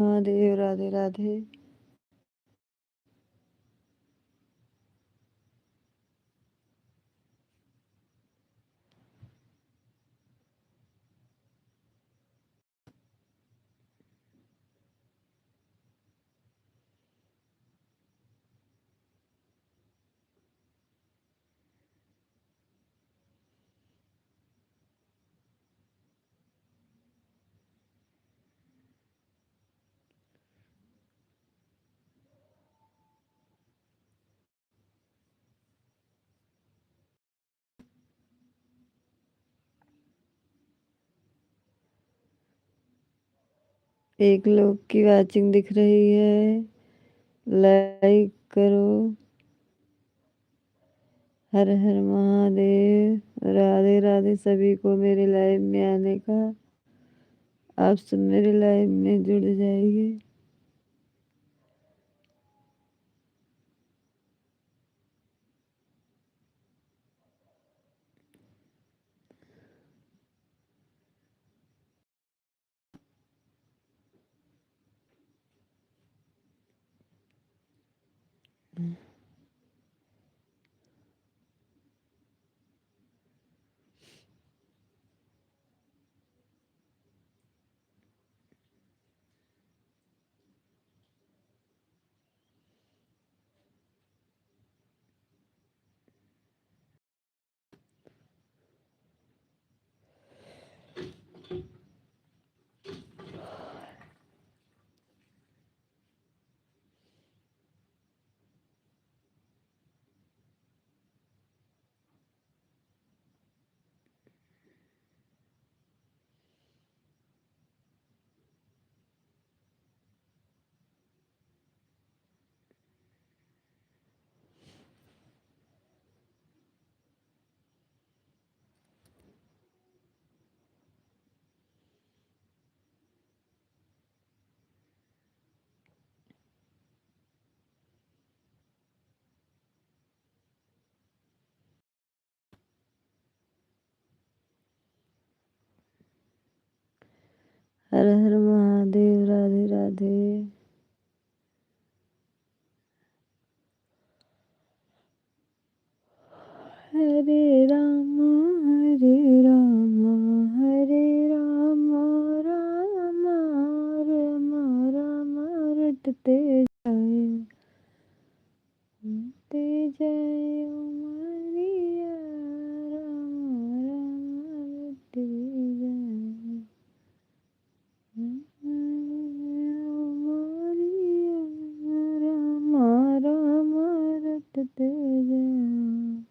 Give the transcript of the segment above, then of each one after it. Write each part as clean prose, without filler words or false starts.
महादेव, राधे राधे। एक लोग की वॉचिंग दिख रही है, लाइक करो। हर हर महादेव, राधे राधे सभी को मेरे लाइव में आने का। आप सब मेरे लाइव में जुड़ जाइए। हर हर महादेव, राधे राधे। हरे राम, हरे राम, हरे राम, राम राम राम रटते जाए, ते जय उमरिया, राम राम रटते जाए, उमरिया, राम राम रटते जाए।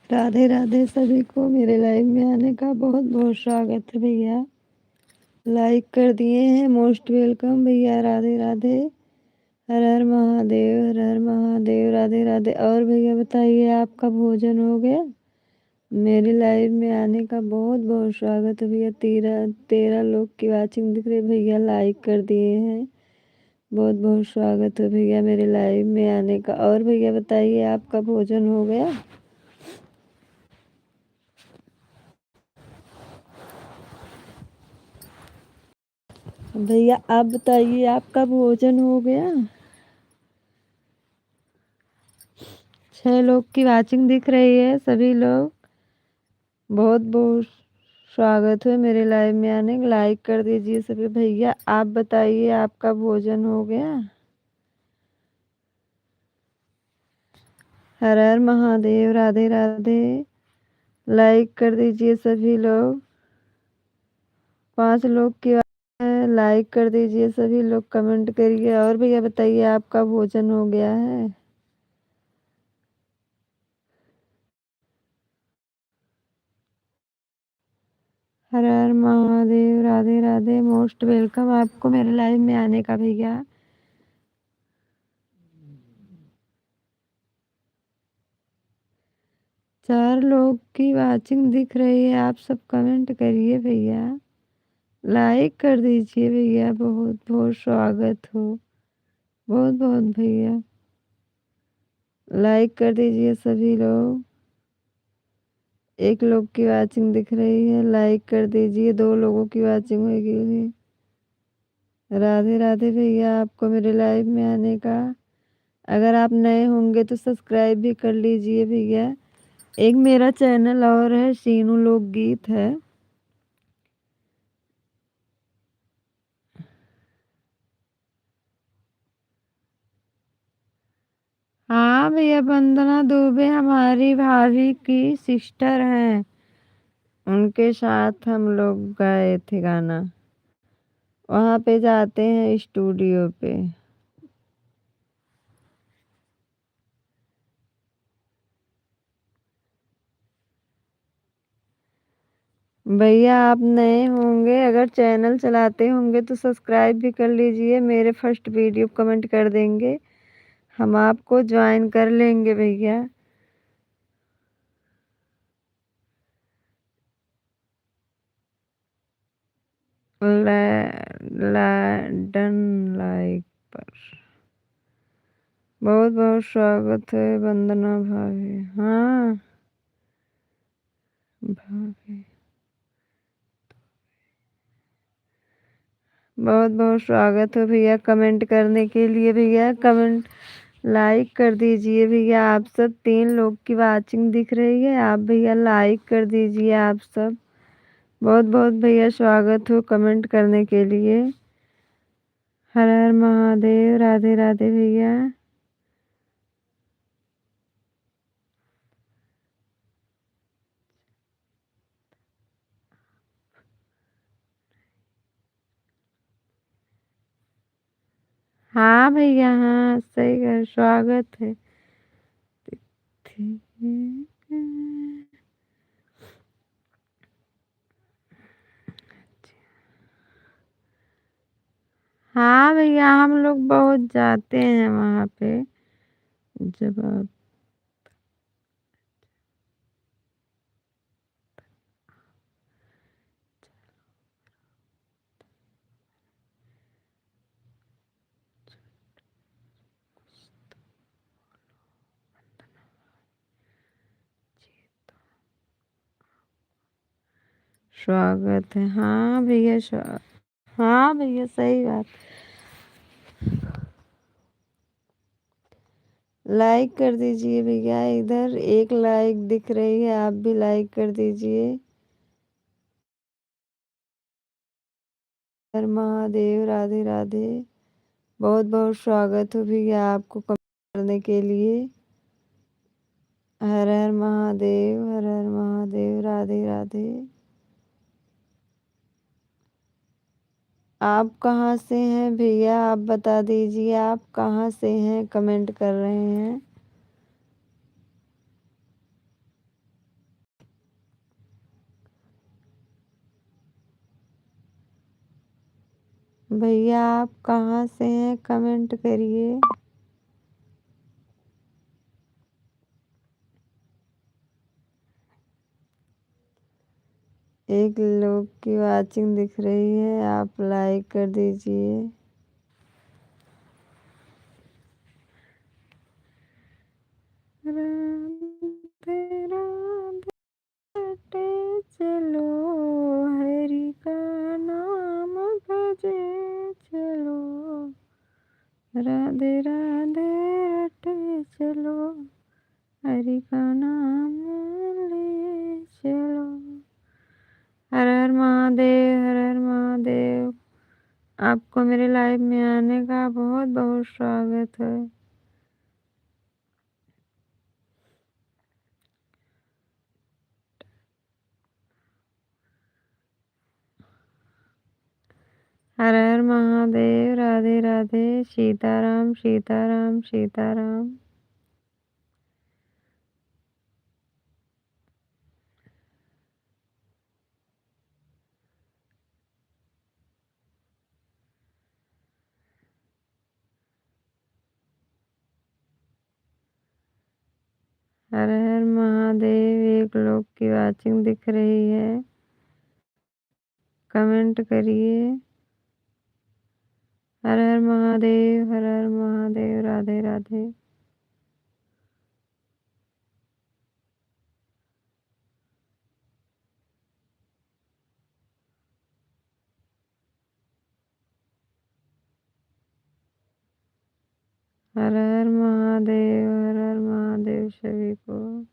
राधे राधे सभी को मेरे लाइव में आने का बहुत बहुत स्वागत है भैया। लाइक कर दिए हैं, मोस्ट वेलकम भैया। राधे राधे, हर हर महादेव, हर हर महादेव, राधे राधे। और भैया बताइए, आपका भोजन हो गया? मेरे लाइव में आने का बहुत बहुत स्वागत है भैया। 13 लोग की वाचिंग दिख रही है भैया, लाइक कर दिए हैं। बहुत बहुत स्वागत है भैया मेरे लाइव में आने का। और भैया बताइए, आपका भोजन हो गया? भैया आप बताइए, आपका भोजन हो गया? 6 लोग की वाचिंग दिख रही है, सभी लोग बहुत बहुत स्वागत है मेरे लाइव में आने। लाइक कर दीजिए सभी। भैया आप बताइए, आपका भोजन हो गया? हर हर महादेव, राधे राधे। लाइक कर दीजिए सभी लोग। 5 लोग की लाइक कर दीजिए सभी लोग, कमेंट करिए। और भैया बताइए, आपका भोजन हो गया है? हर हर महादेव, राधे राधे। मोस्ट वेलकम आपको मेरे लाइव में आने का भैया। 4 लोग की वाचिंग दिख रही है, आप सब कमेंट करिए भैया, लाइक कर दीजिए भैया। बहुत बहुत स्वागत हो, बहुत बहुत भैया। लाइक कर दीजिए सभी लोग। 1 लोग की वाचिंग दिख रही है, लाइक कर दीजिए। 2 लोगों की वाचिंग होगी। राधे राधे भैया, आपको मेरे लाइव में आने का। अगर आप नए होंगे तो सब्सक्राइब भी कर लीजिए भैया। एक मेरा चैनल और है, सीनू लोकगीत है। हाँ भैया, वंदना दुबे हमारी भाभी की सिस्टर हैं। उनके साथ हम लोग गए थे गाना। वहाँ पे जाते हैं स्टूडियो पे। भैया आप नए होंगे, अगर चैनल चलाते होंगे तो सब्सक्राइब भी कर लीजिए। मेरे फर्स्ट वीडियो कमेंट कर देंगे, हम आपको ज्वाइन कर लेंगे भैया। लैंडन लाइक पर बहुत बहुत स्वागत है वंदना भाभी। हाँ भाभी, बहुत बहुत स्वागत है भैया कमेंट करने के लिए। भैया कमेंट लाइक कर दीजिए भैया। आप सब 3 लोग की वाचिंग दिख रही है, आप भैया लाइक कर दीजिए आप सब। बहुत बहुत भैया स्वागत हो कमेंट करने के लिए। हर हर महादेव, राधे राधे भैया। हाँ भैया, हाँ सही है, स्वागत है। हाँ भैया, हम लोग बहुत जाते हैं वहाँ पे। जब आप स्वागत है। हाँ भैया हाँ भैया, सही बात। लाइक कर दीजिए भैया। इधर 1 लाइक दिख रही है, आप भी लाइक कर दीजिए। हर महादेव, राधे राधे। बहुत बहुत स्वागत हो भैया आपको कमेंट करने के लिए। हर हर महादेव, हर हर महादेव, राधे राधे। आप कहाँ से हैं भैया, आप बता दीजिए, आप कहाँ से हैं, कमेंट कर रहे हैं। भैया आप कहाँ से हैं कमेंट करिए। एक लोग की वाचिंग दिख रही है, आप लाइक कर दीजिए। राधे राधे चलो, हरि का नाम भजे चलो। राधे राधे रटे चलो, हरि का नाम लिए चलो। हर हर महादेव, हर हर महादेव। आपको मेरे लाइव में आने का बहुत बहुत स्वागत है। हर हर महादेव, राधे राधे, सीताराम सीताराम सीताराम। हर हर महादेव। एक लोग की वाचिंग दिख रही है, कमेंट करिए। हर हर महादेव, हर हर महादेव, राधे राधे। हर हर महादेव, हर हर महादेव सभी को।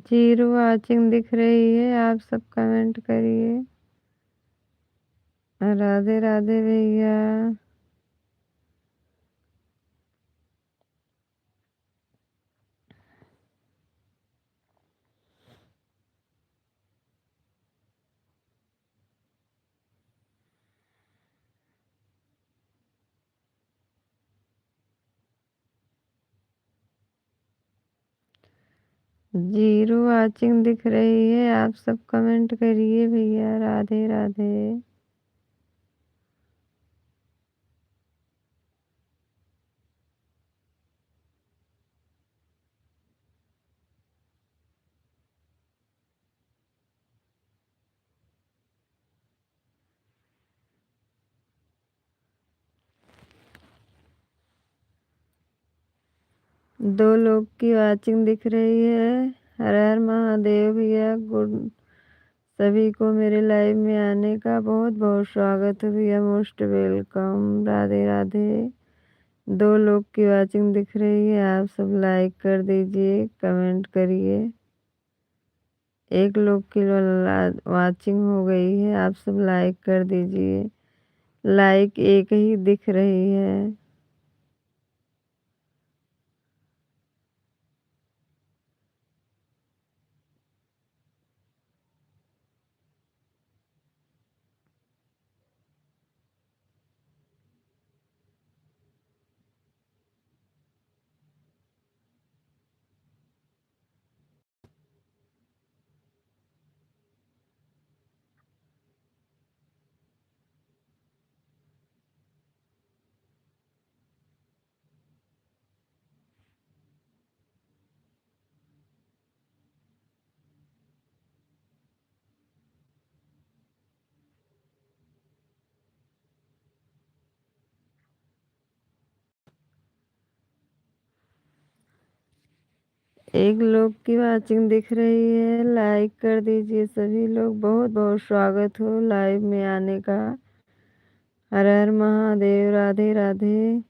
जीरो वाचिंग दिख रही है, आप सब कमेंट करिए। राधे राधे भैया। जीरो वाचिंग दिख रही है, आप सब कमेंट करिए भैया। राधे राधे। 2 लोग की वाचिंग दिख रही है। हर हर महादेव भैया। गुड सभी को मेरे लाइव में आने का बहुत बहुत स्वागत है भैया, मोस्ट वेलकम। राधे राधे। 2 लोग की वाचिंग दिख रही है, आप सब लाइक कर दीजिए, कमेंट करिए। एक लोग की वाचिंग हो गई है, आप सब लाइक कर दीजिए। लाइक एक ही दिख रही है। एक लोग की वाचिंग दिख रही है, लाइक कर दीजिए सभी लोग। बहुत बहुत स्वागत हो लाइव में आने का। हर हर महादेव। राधे राधे।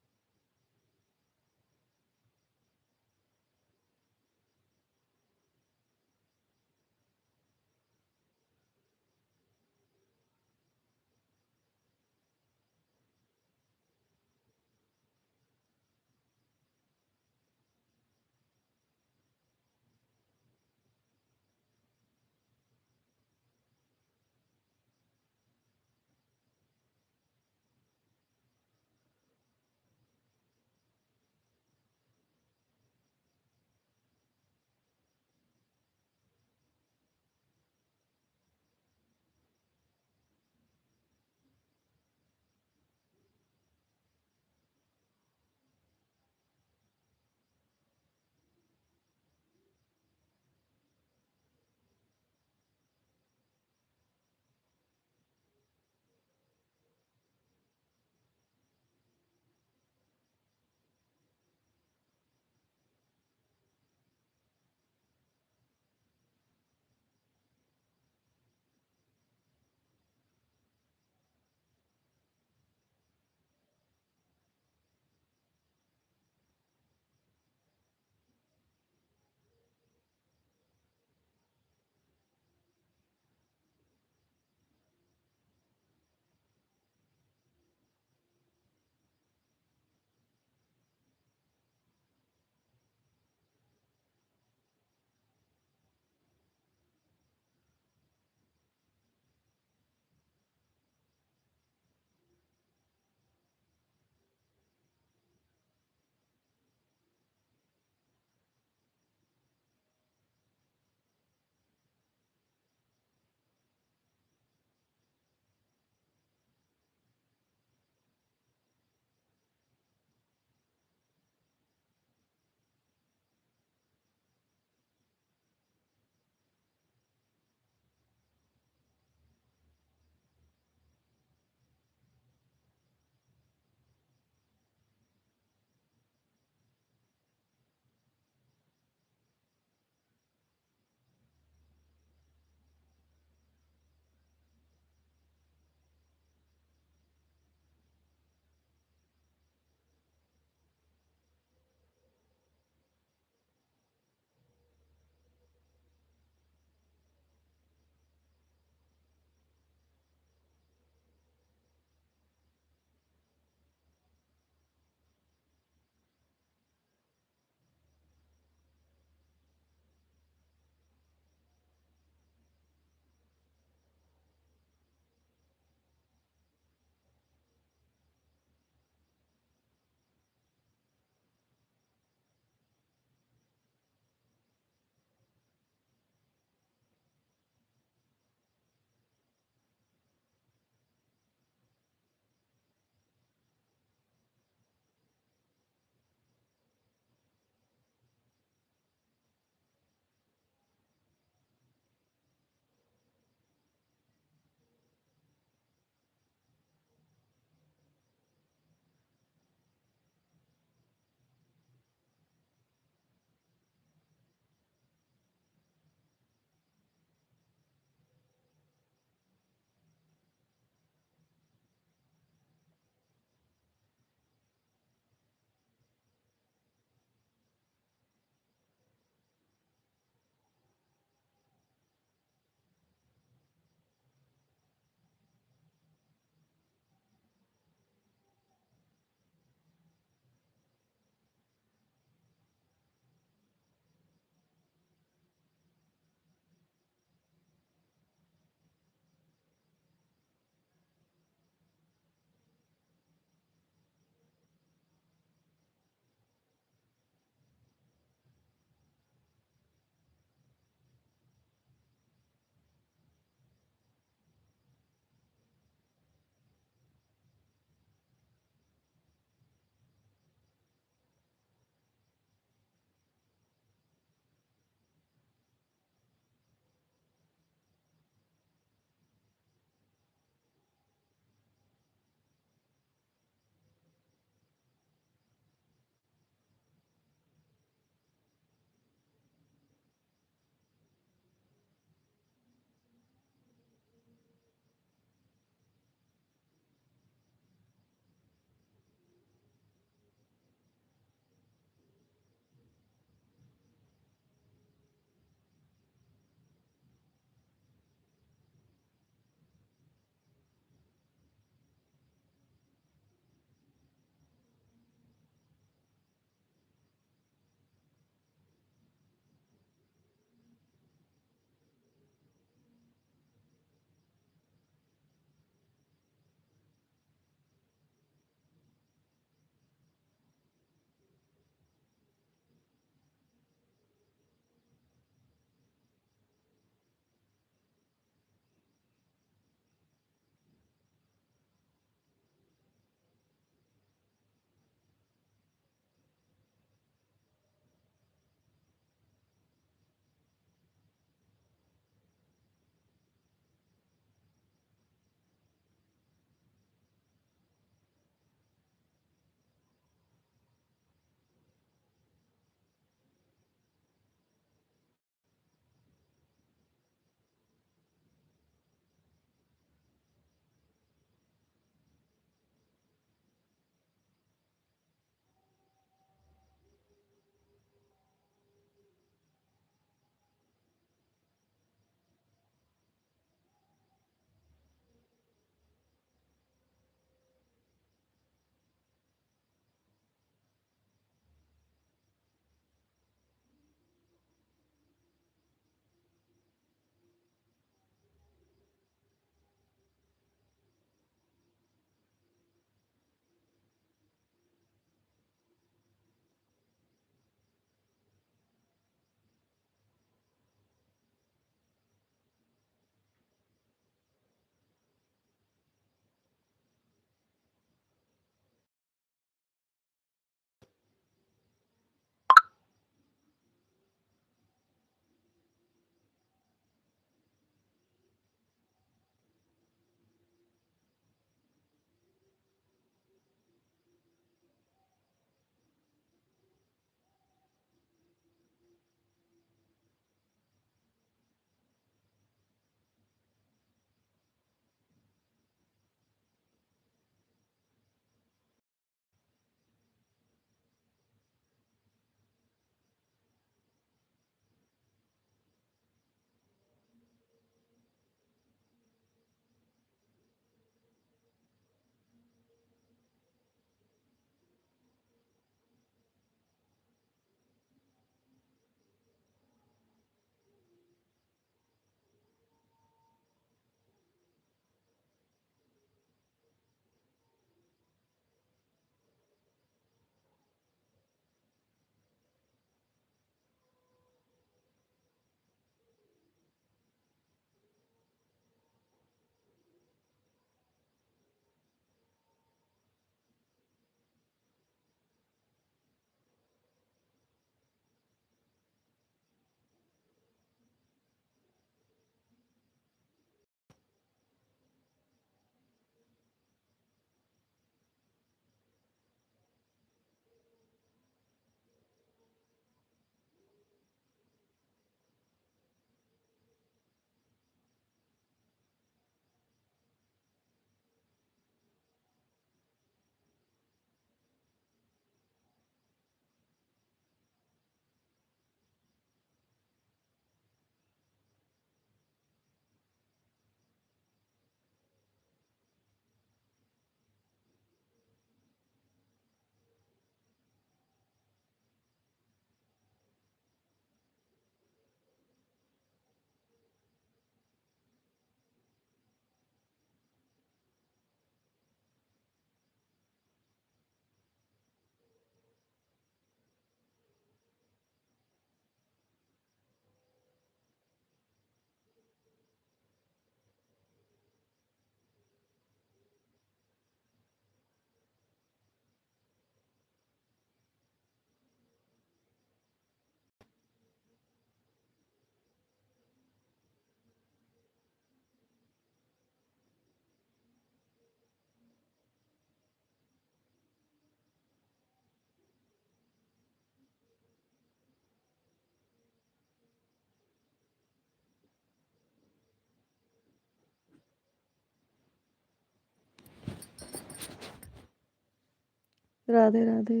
राधे राधे।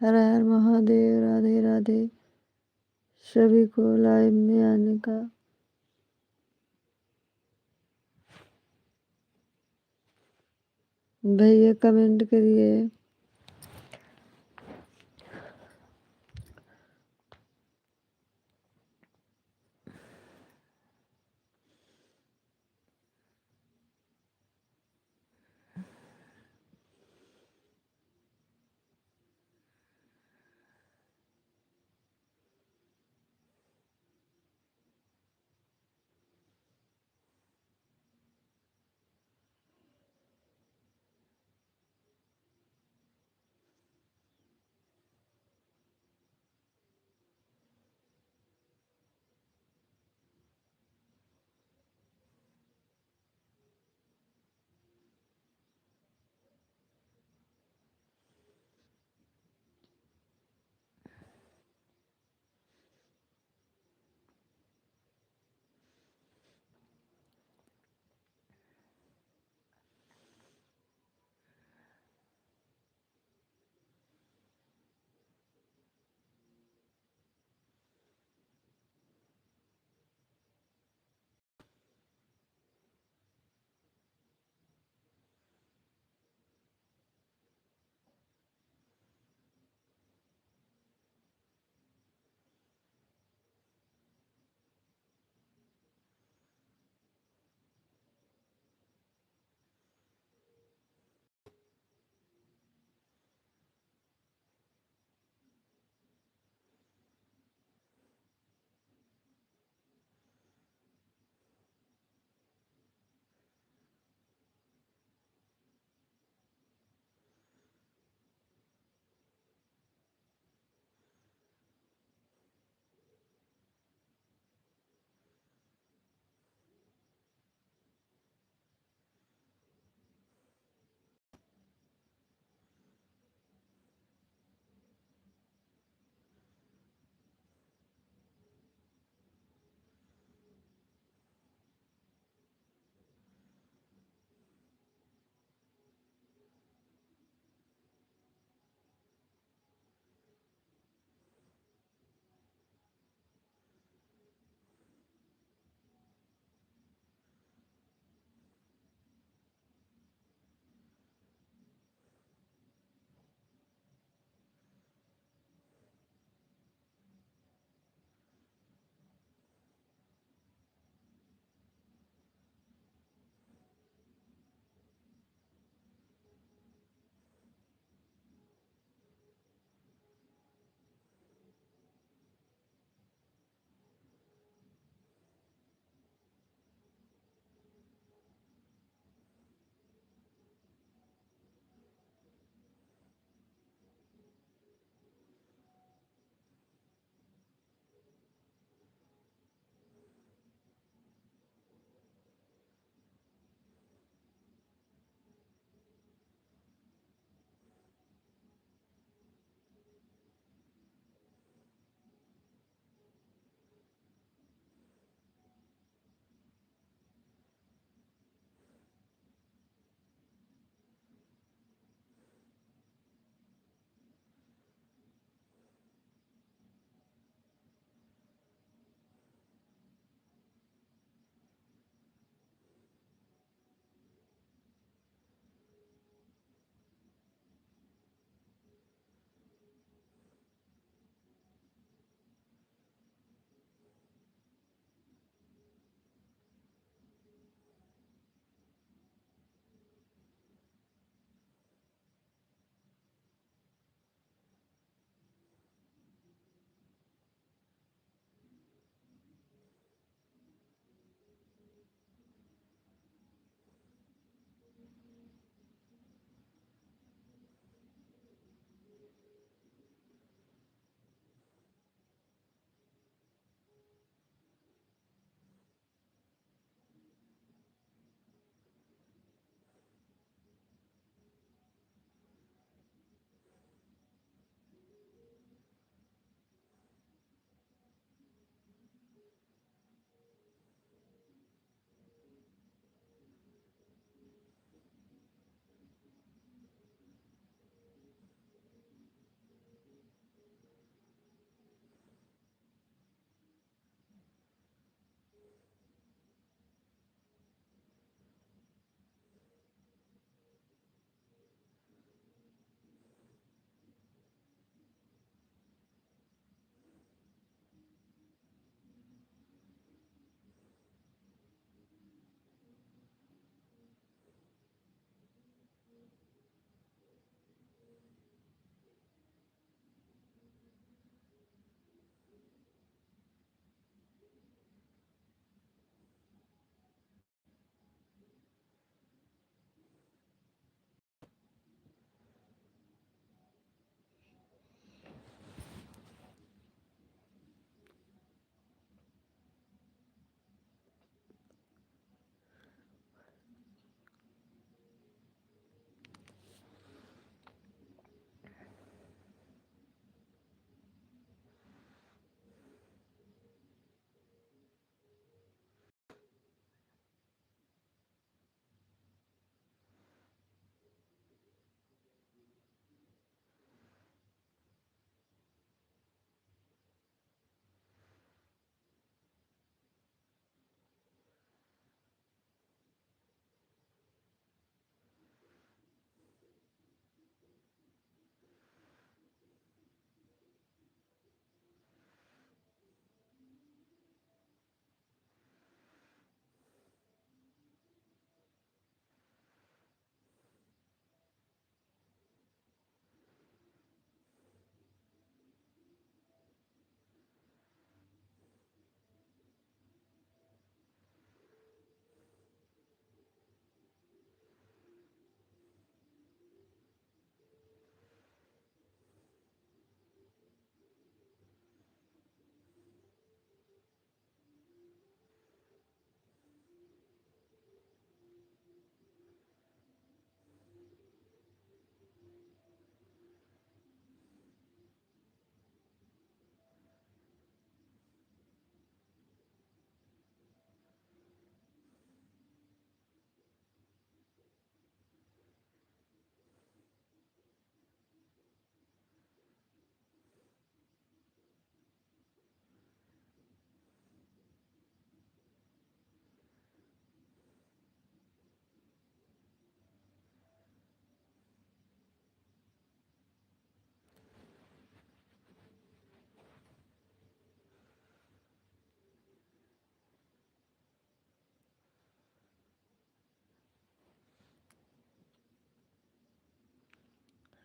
हर हर महादेव। राधे राधे सभी को लाइव में आने का। भैया कमेंट करिए।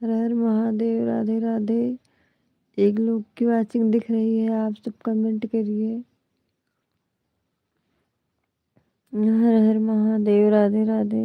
हर हर महादेव, राधे राधे। एक लोग की वाचिंग दिख रही है, आप सब कमेंट करिए। हर हर महादेव, राधे राधे।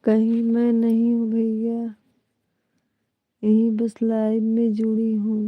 कहीं मैं नहीं हूँ भैया, यहीं बस लाइव में जुड़ी हूँ।